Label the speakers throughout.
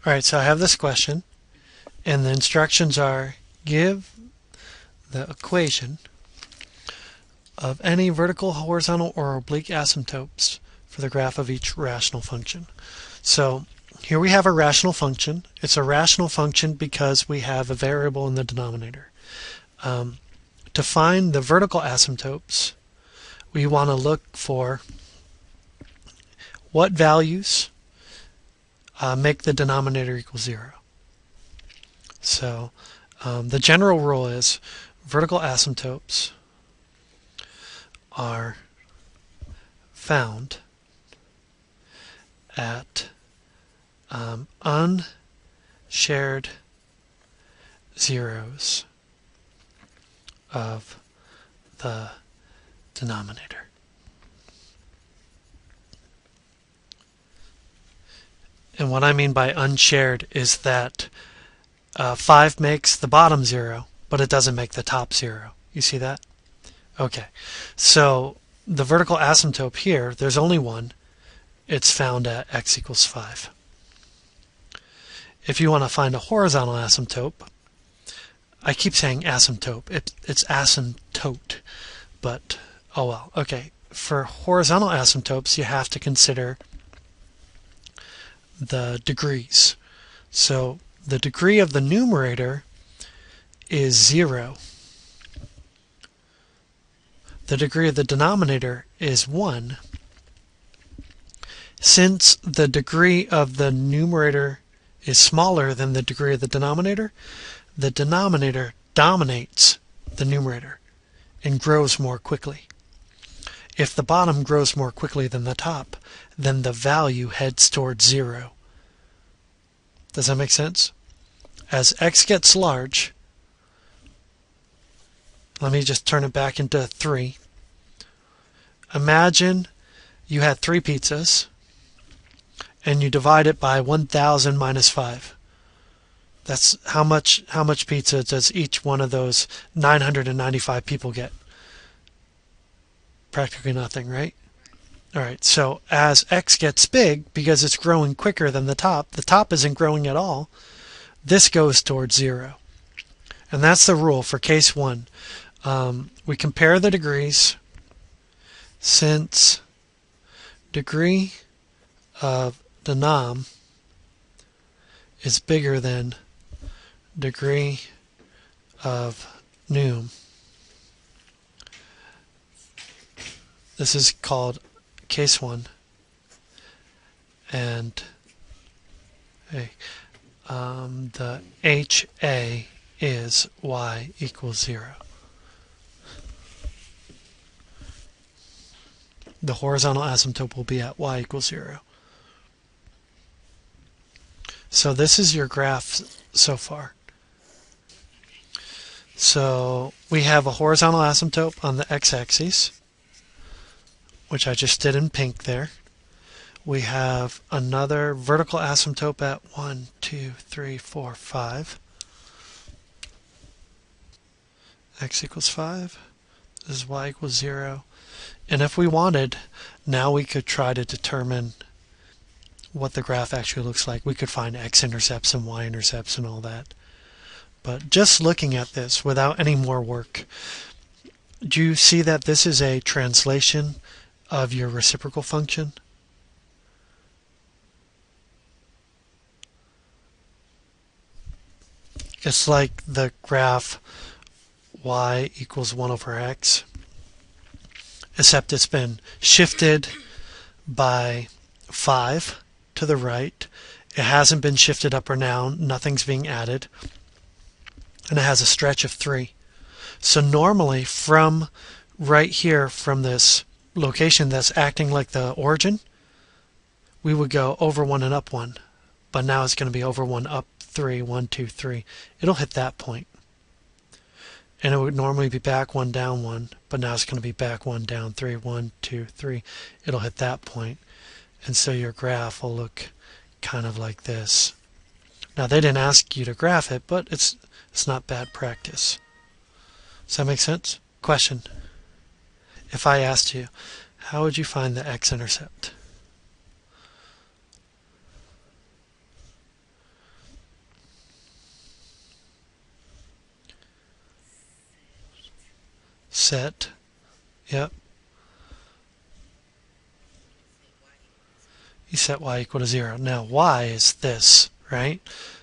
Speaker 1: Alright, so I have this question, and the instructions are give the equation of any vertical, horizontal, or oblique asymptotes for the graph of each rational function. So here we have a rational function. It's a rational function because we have a variable in the denominator. To find the vertical asymptotes, we want to look for what values make the denominator equal 0. So the general rule is vertical asymptotes are found at unshared zeros of the denominator. And what I mean by unshared is that 5 makes the bottom 0, but it doesn't make the top 0. You see that? Okay. So the vertical asymptote here, there's only one. It's found at x equals 5. If you want to find a horizontal asymptote, I keep saying asymptote. It's asymptote, but oh well. Okay. For horizontal asymptotes, you have to consider the degrees. So the degree of the numerator is 0. The degree of the denominator is 1. Since the degree of the numerator is smaller than the degree of the denominator dominates the numerator and grows more quickly. If the bottom grows more quickly than the top, then the value heads towards 0. Does that make sense? As x gets large, let me just turn it back into 3. Imagine you had 3 pizzas and you divide it by 1,000 minus 5. That's how much pizza does each one of those 995 people get? Practically nothing, right? Alright, so as x gets big, because it's growing quicker than the top isn't growing at all, this goes towards 0. And that's the rule for case 1. We compare the degrees. Since degree of denom is bigger than degree of num, this is called case 1, and the HA is y equals 0. The horizontal asymptote will be at y equals 0. So this is your graph so far. So we have a horizontal asymptote on the x-axis, which I just did in pink there. We have another vertical asymptote at 1, 2, 3, 4, 5. X equals 5. This is y equals 0. And if we wanted, now we could try to determine what the graph actually looks like. We could find x-intercepts and y-intercepts and all that. But just looking at this without any more work, do you see that this is a translation of your reciprocal function? It's like the graph y equals 1 over x, except it's been shifted by 5 to the right. It hasn't been shifted up or down. Nothing's being added. And it has a stretch of 3. So normally from right here, from this location that's acting like the origin, we would go over 1 and up 1. But now it's going to be over 1, up 3, 1, 2, 3. It'll hit that point. And it would normally be back 1, down 1, but now it's going to be back 1, down 3, 1, 2, 3. It'll hit that point. And so your graph will look kind of like this. Now they didn't ask you to graph it, but it's not bad practice. Does that make sense? Question. If I asked you, how would you find the x-intercept? set, yep, you set y equal to 0. Now y is this, right?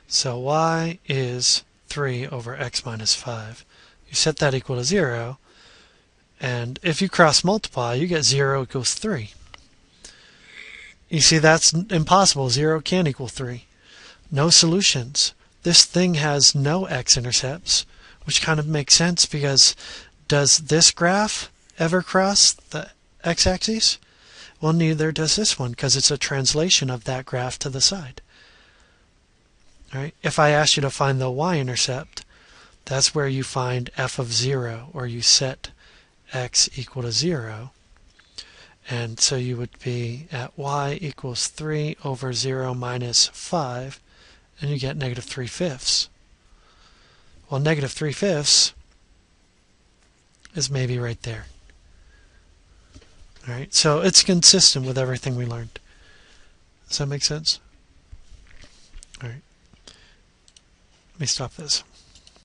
Speaker 1: So y is 3 over x minus 5. You set that equal to 0, and if you cross multiply, you get 0 equals 3. You see, that's impossible. 0 can't equal 3. No solutions. This thing has no x-intercepts, which kind of makes sense because does this graph ever cross the x-axis? Well, neither does this one because it's a translation of that graph to the side. All right? If I asked you to find the y-intercept, that's where you find f of 0, or you set x equal to 0. And so you would be at y equals 3 over 0 minus 5, and you get negative 3/5. Well, negative 3/5 is maybe right there. All right, so it's consistent with everything we learned. Does that make sense? All right. Let me stop this.